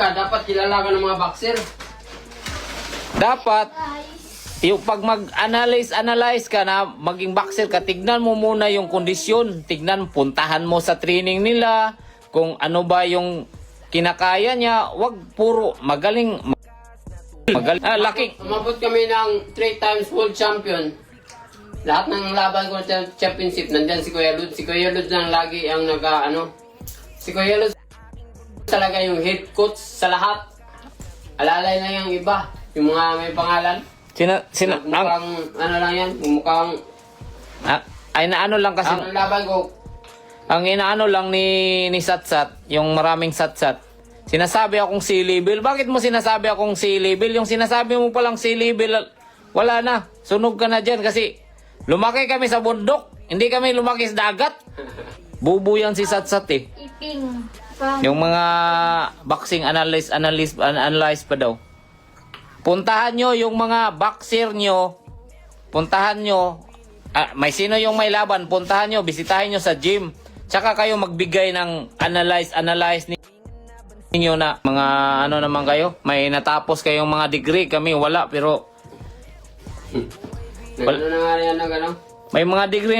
ka, dapat kilala ka ng mga boxer. Dapat, yung pag mag-analyze ka na, maging boxer ka, tignan mo muna yung kondisyon. Tignan, puntahan mo sa training nila, kung ano ba yung kinakaya niya. Wag puro magaling. Laki. Umabot kami ng 3 times world champion. Lahat ng laban ko sa championship, nandyan si Kuya Lud. Si Kuya Lud lang lagi ang Si Kuya Lud talaga yung head coach sa lahat. Alalay na yung iba. Yung mga may pangalan. Mukhang ano lang yan. Mukhang... Ay naano lang kasi. Ang laban ko. Ang inaano lang ni Satsat, yung maraming Satsat. Sinasabi akong C-level. Bakit mo sinasabi akong C-level? Yung sinasabi mo palang C-level, wala na. Sunog ka na dyan kasi lumaki kami sa bundok. Hindi kami lumaki sa dagat. Bubu yan si Satsat eh. Iping. Yung mga boxing analyze pa daw. Puntahan nyo yung mga boxer nyo. Puntahan nyo. May sino yung may laban. Puntahan nyo. Bisitahin nyo sa gym. Tsaka kayo magbigay ng analyze ninyo na mga ano naman kayo. May natapos kayong mga degree. Kami wala pero Ano na nga yan ng ano? may mga degree na